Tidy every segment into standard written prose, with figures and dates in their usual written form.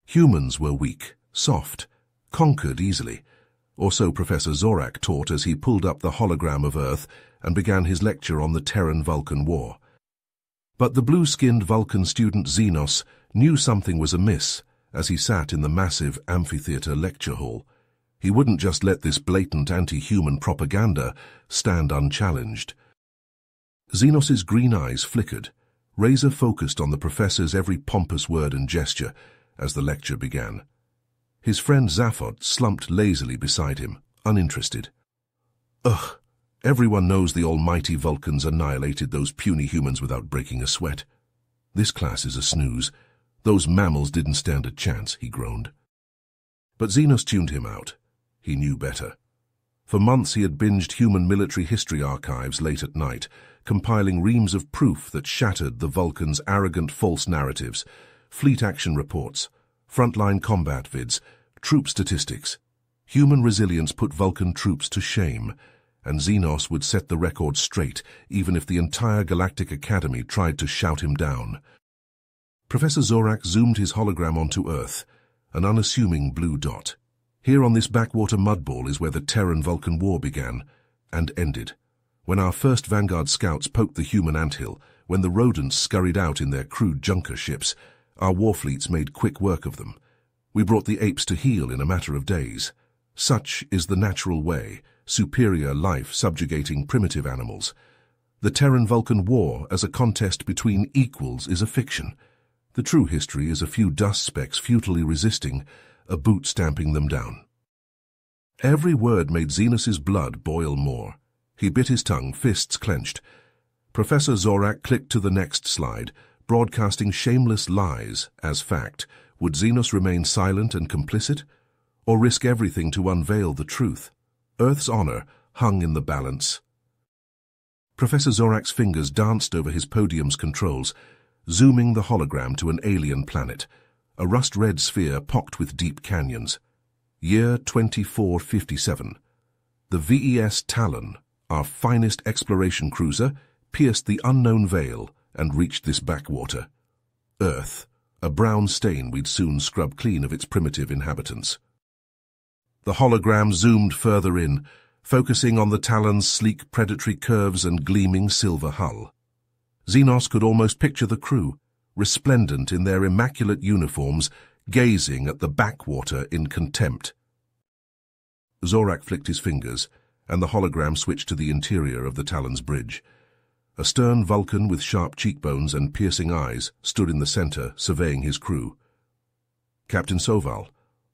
Humans were weak, soft, conquered easily, or so Professor Zorak taught as he pulled up the hologram of Earth and began his lecture on the Terran-Vulcan War. But the blue-skinned Vulcan student Xenos knew something was amiss as he sat in the massive amphitheater lecture hall. He wouldn't just let this blatant anti-human propaganda stand unchallenged. Xenos's green eyes flickered, razor-focused on the professor's every pompous word and gesture as the lecture began. His friend Zaphod slumped lazily beside him, uninterested. Ugh, everyone knows the almighty Vulcans annihilated those puny humans without breaking a sweat. This class is a snooze. Those mammals didn't stand a chance, he groaned. But Xenos tuned him out. He knew better. For months he had binged human military history archives late at night, compiling reams of proof that shattered the Vulcans' arrogant false narratives, fleet action reports, frontline combat vids, troop statistics. Human resilience put Vulcan troops to shame, and Xenos would set the record straight even if the entire Galactic Academy tried to shout him down. Professor Zorak zoomed his hologram onto Earth, an unassuming blue dot. Here on this backwater mudball is where the Terran-Vulcan War began and ended. When our first Vanguard scouts poked the human anthill, when the rodents scurried out in their crude junker ships, our war fleets made quick work of them. We brought the apes to heel in a matter of days. Such is the natural way, superior life subjugating primitive animals. The Terran-Vulcan War as a contest between equals is a fiction. The true history is a few dust specks futilely resisting, a boot stamping them down. Every word made Xenos's blood boil more. He bit his tongue, fists clenched. Professor Zorak clicked to the next slide, broadcasting shameless lies as fact. Would Xenos remain silent and complicit, or risk everything to unveil the truth? Earth's honor hung in the balance. Professor Zorak's fingers danced over his podium's controls, zooming the hologram to an alien planet, a rust-red sphere pocked with deep canyons. Year 2457. The VES Talon, our finest exploration cruiser, pierced the unknown veil and reached this backwater. Earth, a brown stain we'd soon scrub clean of its primitive inhabitants. The hologram zoomed further in, focusing on the Talon's sleek predatory curves and gleaming silver hull. Xenos could almost picture the crew, resplendent in their immaculate uniforms, gazing at the backwater in contempt. Zorak flicked his fingers, and the hologram switched to the interior of the Talon's bridge. A stern Vulcan with sharp cheekbones and piercing eyes stood in the center, surveying his crew. Captain Soval,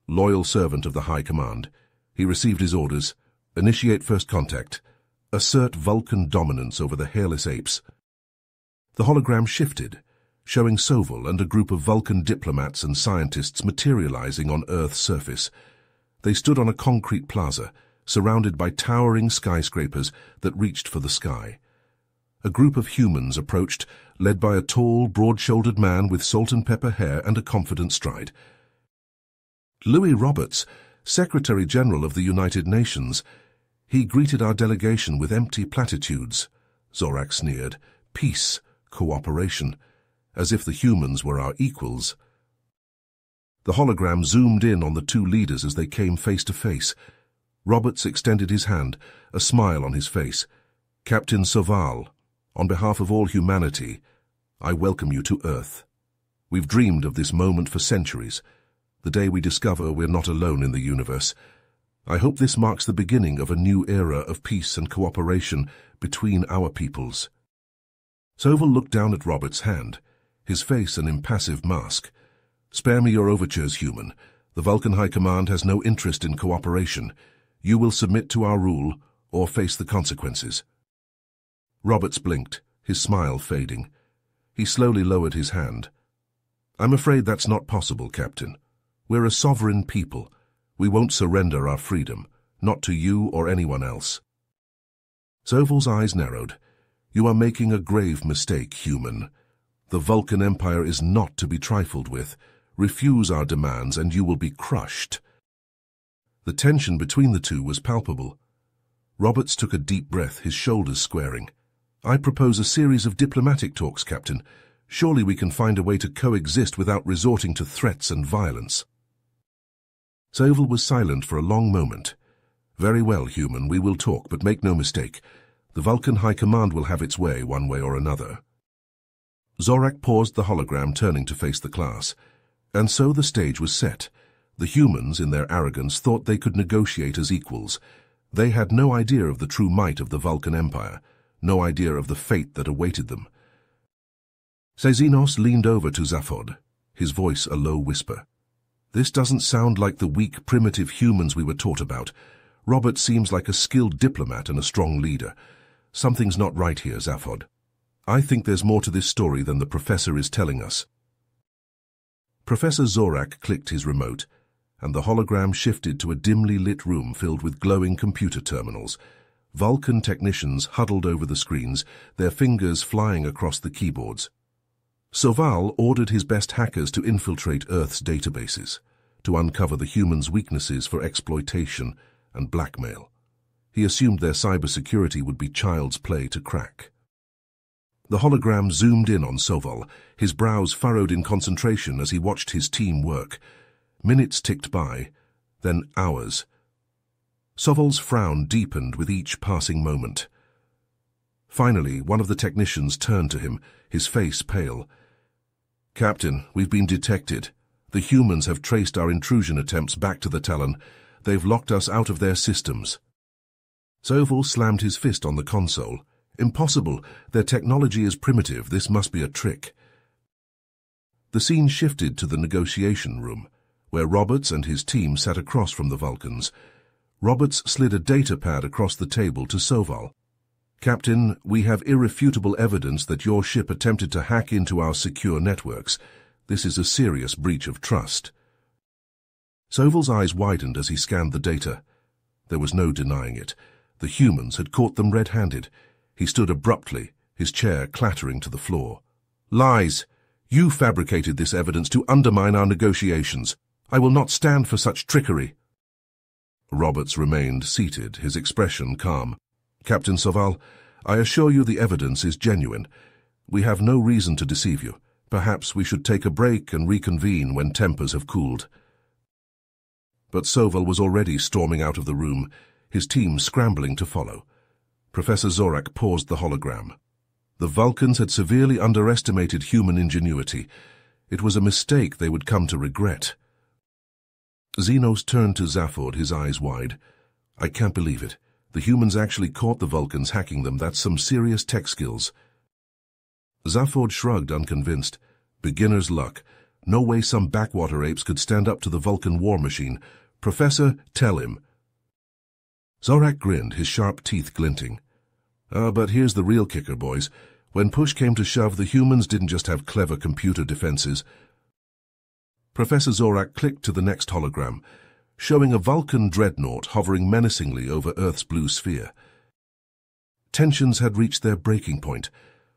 loyal servant of the High Command. He received his orders. Initiate first contact. Assert Vulcan dominance over the hairless apes. The hologram shifted, showing Soval and a group of Vulcan diplomats and scientists materializing on Earth's surface. They stood on a concrete plaza, surrounded by towering skyscrapers that reached for the sky. A group of humans approached, led by a tall, broad-shouldered man with salt-and-pepper hair and a confident stride. Louis Roberts, Secretary-General of the United Nations. He greeted our delegation with empty platitudes. Zorak sneered. Peace, cooperation, as if the humans were our equals. The hologram zoomed in on the two leaders as they came face to face. Roberts extended his hand, a smile on his face. Captain Soval, on behalf of all humanity, I welcome you to Earth. We've dreamed of this moment for centuries, the day we discover we're not alone in the universe. I hope this marks the beginning of a new era of peace and cooperation between our peoples. Soval looked down at Robert's hand, his face an impassive mask. Spare me your overtures, human. The Vulcan High Command has no interest in cooperation. You will submit to our rule or face the consequences. Roberts blinked, his smile fading. He slowly lowered his hand. I'm afraid that's not possible, Captain. We're a sovereign people. We won't surrender our freedom, not to you or anyone else. Soval's eyes narrowed. You are making a grave mistake, human. The Vulcan Empire is not to be trifled with. Refuse our demands and you will be crushed. The tension between the two was palpable. Roberts took a deep breath, his shoulders squaring. I propose a series of diplomatic talks, Captain. Surely we can find a way to coexist without resorting to threats and violence. Soval was silent for a long moment. Very well, human, we will talk, but make no mistake. The Vulcan High Command will have its way, one way or another. Zorak paused the hologram, turning to face the class. And so the stage was set. The humans, in their arrogance, thought they could negotiate as equals. They had no idea of the true might of the Vulcan Empire, no idea of the fate that awaited them. Xenos leaned over to Zaphod, his voice a low whisper. This doesn't sound like the weak, primitive humans we were taught about. Robert seems like a skilled diplomat and a strong leader. Something's not right here, Zaphod. I think there's more to this story than the professor is telling us. Professor Zorak clicked his remote, and the hologram shifted to a dimly lit room filled with glowing computer terminals. Vulcan technicians huddled over the screens, their fingers flying across the keyboards. Soval ordered his best hackers to infiltrate Earth's databases, to uncover the humans' weaknesses for exploitation and blackmail. He assumed their cybersecurity would be child's play to crack. The hologram zoomed in on Soval, his brows furrowed in concentration as he watched his team work. Minutes ticked by, then hours. Soval's frown deepened with each passing moment. Finally, one of the technicians turned to him, his face pale. Captain, we've been detected. The humans have traced our intrusion attempts back to the Talon. They've locked us out of their systems. Soval slammed his fist on the console. Impossible. Their technology is primitive. This must be a trick. The scene shifted to the negotiation room, where Roberts and his team sat across from the Vulcans. Roberts slid a data pad across the table to Soval. Captain, we have irrefutable evidence that your ship attempted to hack into our secure networks. This is a serious breach of trust. Soval's eyes widened as he scanned the data. There was no denying it. The humans had caught them red-handed. He stood abruptly, his chair clattering to the floor. Lies! You fabricated this evidence to undermine our negotiations. I will not stand for such trickery. Roberts remained seated, his expression calm. Captain Soval, I assure you the evidence is genuine. We have no reason to deceive you. Perhaps we should take a break and reconvene when tempers have cooled. But Soval was already storming out of the room, his team scrambling to follow. Professor Zorak paused the hologram. The Vulcans had severely underestimated human ingenuity. It was a mistake they would come to regret. Xenos turned to Zaphod, his eyes wide. I can't believe it. The humans actually caught the Vulcans hacking them. That's some serious tech skills. Zaphod shrugged, unconvinced. Beginner's luck. No way some backwater apes could stand up to the Vulcan war machine. Professor, tell him. Zorak grinned, his sharp teeth glinting. But here's the real kicker, boys. When push came to shove, the humans didn't just have clever computer defenses. Professor Zorak clicked to the next hologram, showing a Vulcan dreadnought hovering menacingly over Earth's blue sphere. Tensions had reached their breaking point.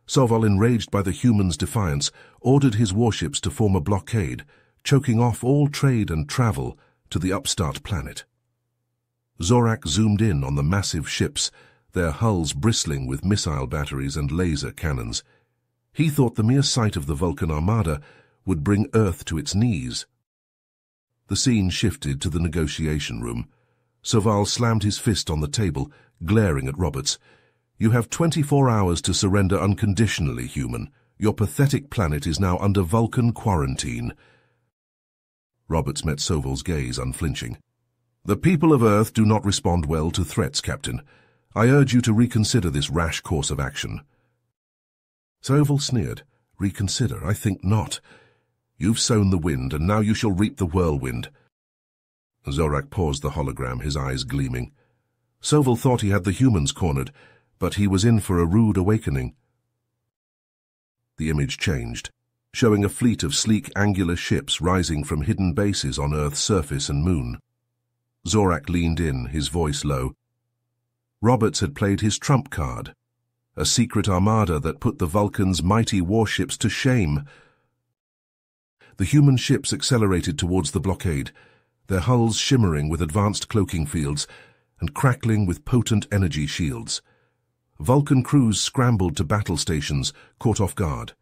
Soval, enraged by the humans' defiance, ordered his warships to form a blockade, choking off all trade and travel to the upstart planet. Zorak zoomed in on the massive ships, their hulls bristling with missile batteries and laser cannons. He thought the mere sight of the Vulcan armada would bring Earth to its knees. The scene shifted to the negotiation room. Soval slammed his fist on the table, glaring at Roberts. You have 24 hours to surrender unconditionally, human. Your pathetic planet is now under Vulcan quarantine. Roberts met Soval's gaze, unflinching. The people of Earth do not respond well to threats, Captain. I urge you to reconsider this rash course of action. Soval sneered. Reconsider? I think not. You've sown the wind, and now you shall reap the whirlwind. Zorak paused the hologram, his eyes gleaming. Soval thought he had the humans cornered, but he was in for a rude awakening. The image changed, showing a fleet of sleek, angular ships rising from hidden bases on Earth's surface and moon. Zorak leaned in, his voice low. Roberts had played his trump card, a secret armada that put the Vulcans' mighty warships to shame. The human ships accelerated towards the blockade, their hulls shimmering with advanced cloaking fields and crackling with potent energy shields. Vulcan crews scrambled to battle stations, caught off guard.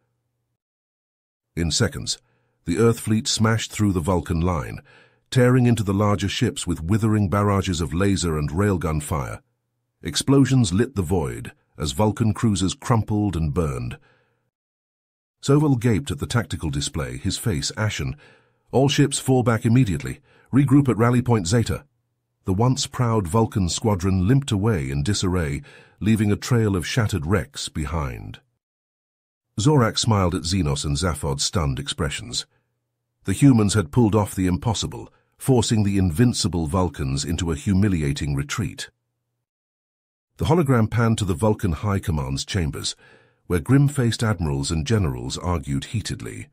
In seconds, the Earth fleet smashed through the Vulcan line, tearing into the larger ships with withering barrages of laser and railgun fire. Explosions lit the void as Vulcan cruisers crumpled and burned. Soval gaped at the tactical display, his face ashen. All ships fall back immediately. Regroup at Rally Point Zeta. The once proud Vulcan squadron limped away in disarray, leaving a trail of shattered wrecks behind. Zorak smiled at Xenos and Zaphod's stunned expressions. The humans had pulled off the impossible, forcing the invincible Vulcans into a humiliating retreat. The hologram panned to the Vulcan High Command's chambers, where grim-faced admirals and generals argued heatedly.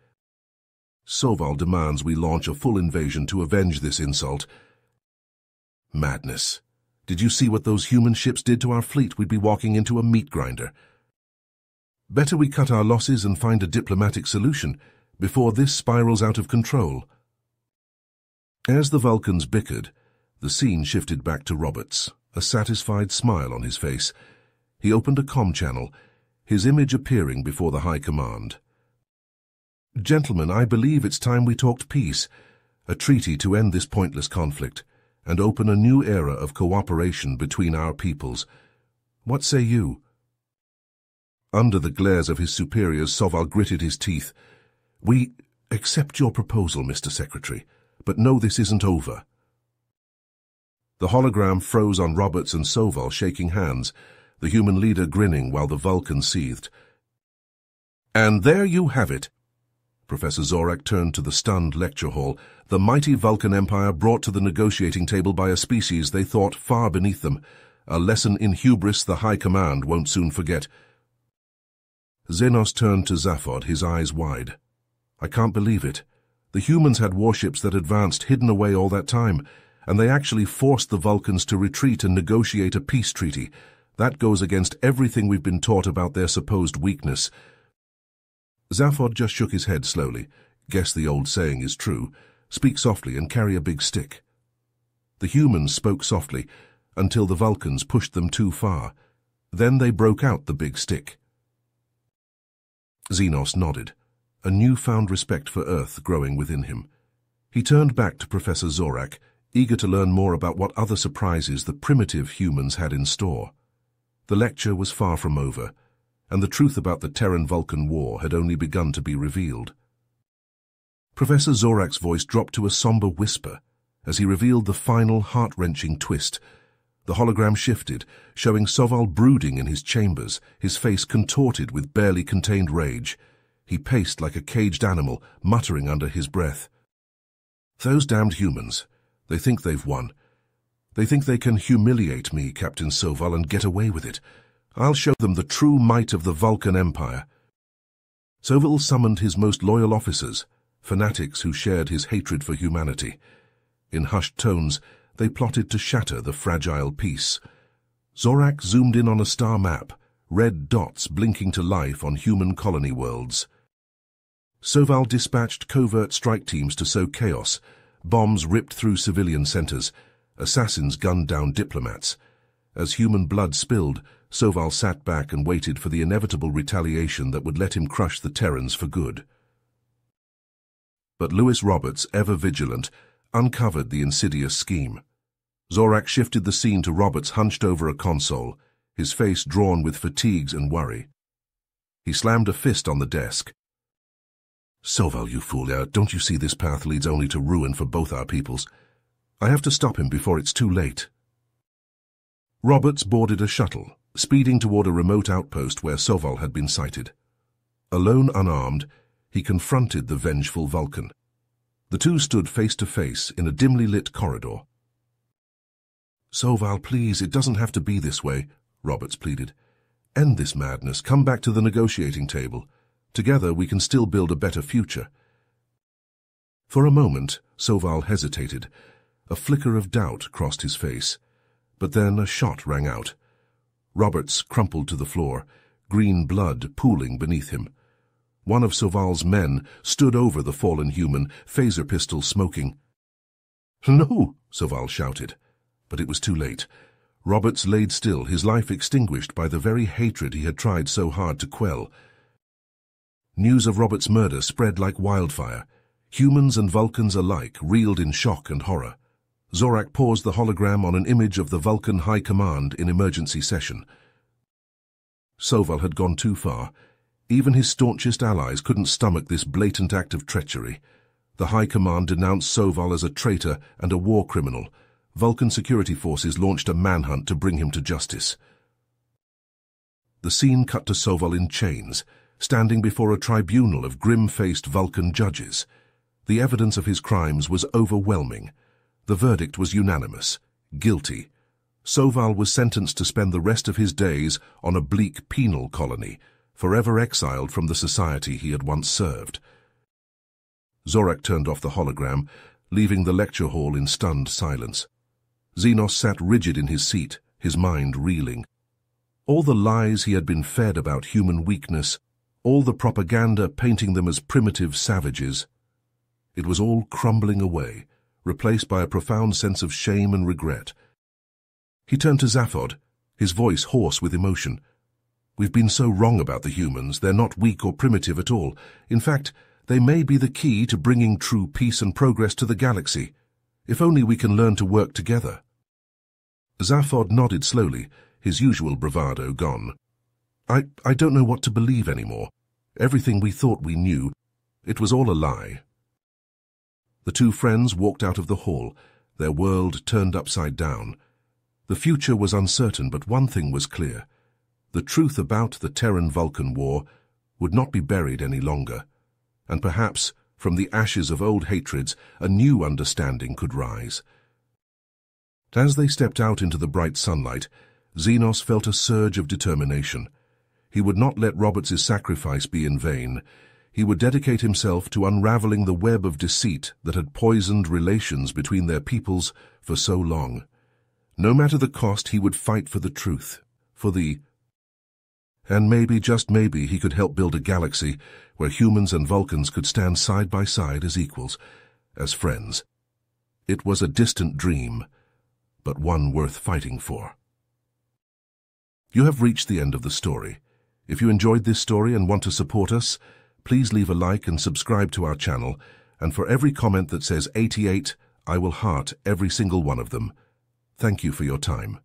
Soval demands we launch a full invasion to avenge this insult. Madness. Did you see what those human ships did to our fleet? We'd be walking into a meat grinder. Better we cut our losses and find a diplomatic solution before this spirals out of control. As the Vulcans bickered, the scene shifted back to Roberts, a satisfied smile on his face. He opened a comm channel, his image appearing before the High Command. Gentlemen, I believe it's time we talked peace, a treaty to end this pointless conflict and open a new era of cooperation between our peoples. What say you? Under the glares of his superiors, Soval gritted his teeth. We accept your proposal, Mr. Secretary, but no, this isn't over. The hologram froze on Roberts and Soval, shaking hands, the human leader grinning while the Vulcan seethed. And there you have it. Professor Zorak turned to the stunned lecture hall, the mighty Vulcan Empire brought to the negotiating table by a species they thought far beneath them, a lesson in hubris the High Command won't soon forget. Xenos turned to Zaphod, his eyes wide. I can't believe it. The humans had warships that advanced hidden away all that time, and they actually forced the Vulcans to retreat and negotiate a peace treaty. That goes against everything we've been taught about their supposed weakness. Zaphod just shook his head slowly. Guess the old saying is true. Speak softly and carry a big stick. The humans spoke softly until the Vulcans pushed them too far. Then they broke out the big stick. Xenos nodded, a newfound respect for Earth growing within him. He turned back to Professor Zorak, eager to learn more about what other surprises the primitive humans had in store. The lecture was far from over, and the truth about the Terran-Vulcan War had only begun to be revealed. Professor Zorak's voice dropped to a somber whisper as he revealed the final heart-wrenching twist. The hologram shifted, showing Soval brooding in his chambers, his face contorted with barely contained rage. He paced like a caged animal, muttering under his breath. Those damned humans. They think they've won. They think they can humiliate me, Captain Soval, and get away with it. I'll show them the true might of the Vulcan Empire. Soval summoned his most loyal officers, fanatics who shared his hatred for humanity. In hushed tones, they plotted to shatter the fragile peace. Zorak zoomed in on a star map, red dots blinking to life on human colony worlds. Soval dispatched covert strike teams to sow chaos. Bombs ripped through civilian centers. Assassins gunned down diplomats. As human blood spilled, Soval sat back and waited for the inevitable retaliation that would let him crush the Terrans for good. But Lewis Roberts, ever vigilant, uncovered the insidious scheme. Zorak shifted the scene to Roberts hunched over a console, his face drawn with fatigues and worry. He slammed a fist on the desk. Soval, you fool, don't you see this path leads only to ruin for both our peoples? I have to stop him before it's too late. Roberts boarded a shuttle, speeding toward a remote outpost where Soval had been sighted. Alone, unarmed, he confronted the vengeful Vulcan. The two stood face to face in a dimly lit corridor. Soval, please, it doesn't have to be this way, Roberts pleaded. End this madness. Come back to the negotiating table. Together we can still build a better future. For a moment, Soval hesitated. A flicker of doubt crossed his face. But then a shot rang out. Roberts crumpled to the floor, green blood pooling beneath him. One of Soval's men stood over the fallen human, phaser pistol smoking. No, Soval shouted. But it was too late. Roberts laid still, his life extinguished by the very hatred he had tried so hard to quell. News of Robert's murder spread like wildfire. Humans and Vulcans alike reeled in shock and horror. Zorak paused the hologram on an image of the Vulcan High Command in emergency session. Soval had gone too far. Even his staunchest allies couldn't stomach this blatant act of treachery. The High Command denounced Soval as a traitor and a war criminal. Vulcan security forces launched a manhunt to bring him to justice. The scene cut to Soval in chains, standing before a tribunal of grim-faced Vulcan judges. The evidence of his crimes was overwhelming. The verdict was unanimous: guilty. Soval was sentenced to spend the rest of his days on a bleak penal colony, forever exiled from the society he had once served. Zorak turned off the hologram, leaving the lecture hall in stunned silence. Xenos sat rigid in his seat, his mind reeling. All the lies he had been fed about human weakness, all the propaganda painting them as primitive savages, it was all crumbling away, replaced by a profound sense of shame and regret. He turned to Zaphod, his voice hoarse with emotion. "We've been so wrong about the humans. They're not weak or primitive at all. In fact, they may be the key to bringing true peace and progress to the galaxy. If only we can learn to work together." Zaphod nodded slowly, his usual bravado gone. I don't know what to believe anymore. Everything we thought we knew, it was all a lie." The two friends walked out of the hall, their world turned upside down. The future was uncertain, but one thing was clear. The truth about the Terran-Vulcan War would not be buried any longer, and perhaps, from the ashes of old hatreds, a new understanding could rise. As they stepped out into the bright sunlight, Xenos felt a surge of determination. He would not let Roberts' sacrifice be in vain. He would dedicate himself to unraveling the web of deceit that had poisoned relations between their peoples for so long. No matter the cost, he would fight for the truth, and maybe, just maybe, he could help build a galaxy where humans and Vulcans could stand side by side as equals, as friends. It was a distant dream, but one worth fighting for. You have reached the end of the story. If you enjoyed this story and want to support us, please leave a like and subscribe to our channel, and for every comment that says 88, I will heart every single one of them. Thank you for your time.